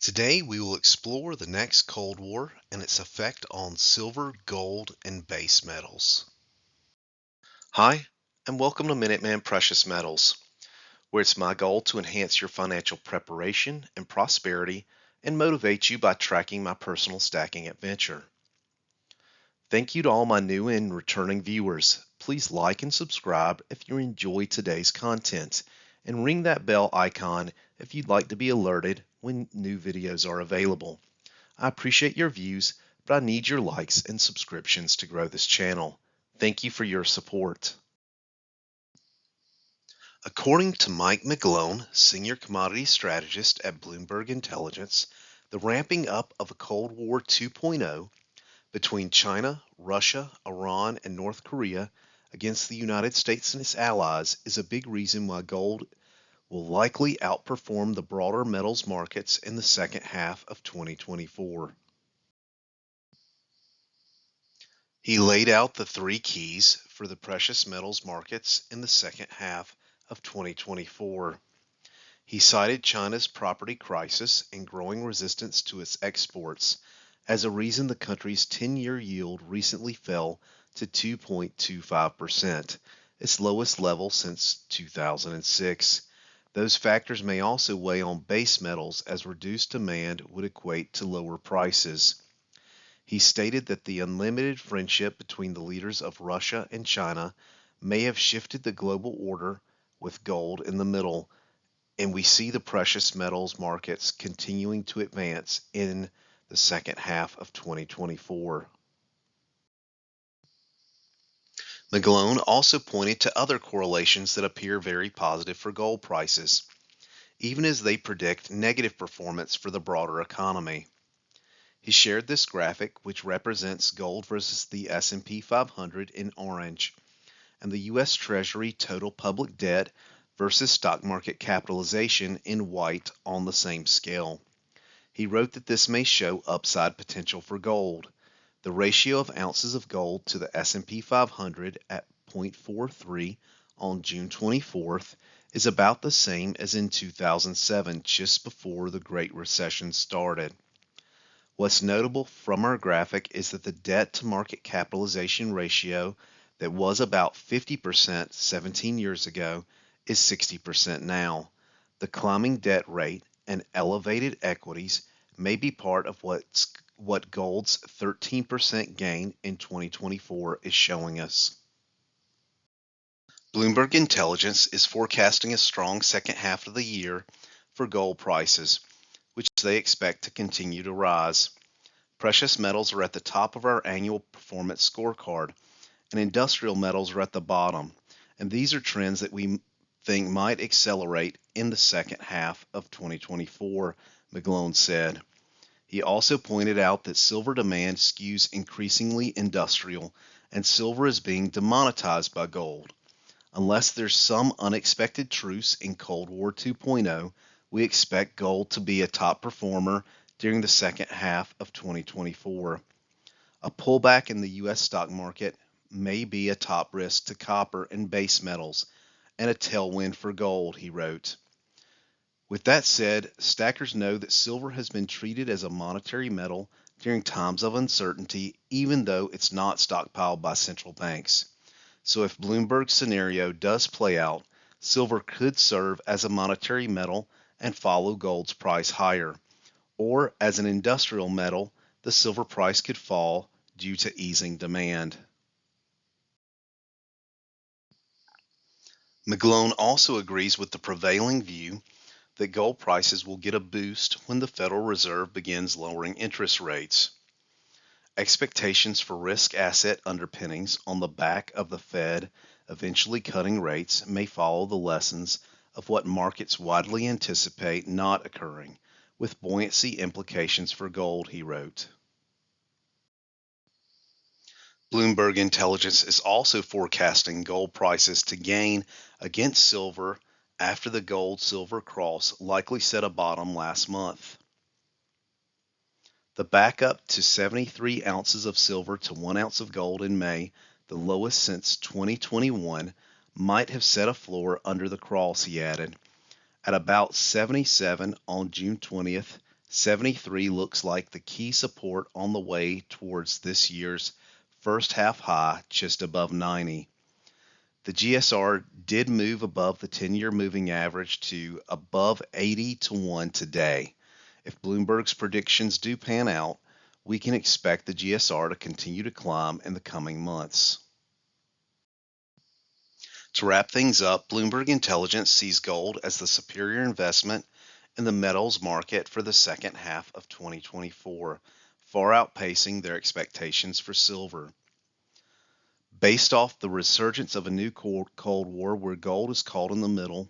Today we will explore the next Cold War and its effect on silver, gold, and base metals. Hi, and welcome to Minuteman Precious Metals, where it's my goal to enhance your financial preparation and prosperity and motivate you by tracking my personal stacking adventure. Thank you to all my new and returning viewers. Please like and subscribe if you enjoy today's content, and ring that bell icon if you'd like to be alerted when new videos are available. I appreciate your views, but I need your likes and subscriptions to grow this channel. Thank you for your support. According to Mike McGlone, Senior Commodity Strategist at Bloomberg Intelligence, the ramping up of a Cold War 2.0 between China, Russia, Iran, and North Korea against the United States and its allies is a big reason why gold will likely outperform the broader metals markets in the second half of 2024. He laid out the three keys for the precious metals markets in the second half of 2024. He cited China's property crisis and growing resistance to its exports as a reason the country's 10-year yield recently fell to 2.25%, its lowest level since 2006. Those factors may also weigh on base metals as reduced demand would equate to lower prices. He stated that the unlimited friendship between the leaders of Russia and China may have shifted the global order with gold in the middle, and we see the precious metals markets continuing to advance in the second half of 2024. McGlone also pointed to other correlations that appear very positive for gold prices, even as they predict negative performance for the broader economy. He shared this graphic, which represents gold versus the S&P 500 in orange, and the U.S. Treasury total public debt versus stock market capitalization in white on the same scale. He wrote that this may show upside potential for gold. The ratio of ounces of gold to the S&P 500 at 0.43 on June 24th is about the same as in 2007, just before the Great Recession started. What's notable from our graphic is that the debt to market capitalization ratio that was about 50% 17 years ago is 60% now. The climbing debt rate and elevated equities may be part of what gold's 13% gain in 2024 is showing us. Bloomberg Intelligence is forecasting a strong second half of the year for gold prices, which they expect to continue to rise. Precious metals are at the top of our annual performance scorecard, and industrial metals are at the bottom, and these are trends that we think might accelerate in the second half of 2024, McGlone said. He also pointed out that silver demand skews increasingly industrial, and silver is being demonetized by gold. Unless there's some unexpected truce in Cold War 2.0, we expect gold to be a top performer during the second half of 2024. A pullback in the U.S. stock market may be a top risk to copper and base metals, and a tailwind for gold, he wrote. With that said, stackers know that silver has been treated as a monetary metal during times of uncertainty, even though it's not stockpiled by central banks. So if Bloomberg's scenario does play out, silver could serve as a monetary metal and follow gold's price higher. Or as an industrial metal, the silver price could fall due to easing demand. McGlone also agrees with the prevailing view that gold prices will get a boost when the Federal Reserve begins lowering interest rates. Expectations for risk asset underpinnings on the back of the Fed eventually cutting rates may follow the lessons of what markets widely anticipate not occurring, with buoyancy implications for gold, he wrote. Bloomberg Intelligence is also forecasting gold prices to gain against silver after the gold-silver cross likely set a bottom last month. The backup to 73 ounces of silver to 1 ounce of gold in May, the lowest since 2021, might have set a floor under the cross, he added. At about 77 on June 20th, 73 looks like the key support on the way towards this year's first half high just above 90. The GSR did move above the 10-year moving average to above 80 to 1 today. If Bloomberg's predictions do pan out, we can expect the GSR to continue to climb in the coming months. To wrap things up, Bloomberg Intelligence sees gold as the superior investment in the metals market for the second half of 2024, far outpacing their expectations for silver. Based off the resurgence of a new Cold War where gold is caught in the middle,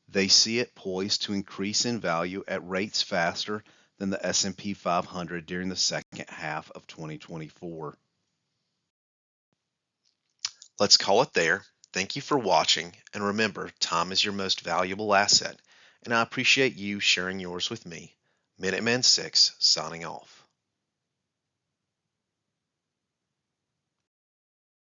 they see it poised to increase in value at rates faster than the S&P 500 during the second half of 2024. Let's call it there. Thank you for watching, and remember, time is your most valuable asset, and I appreciate you sharing yours with me. Minuteman 6 signing off.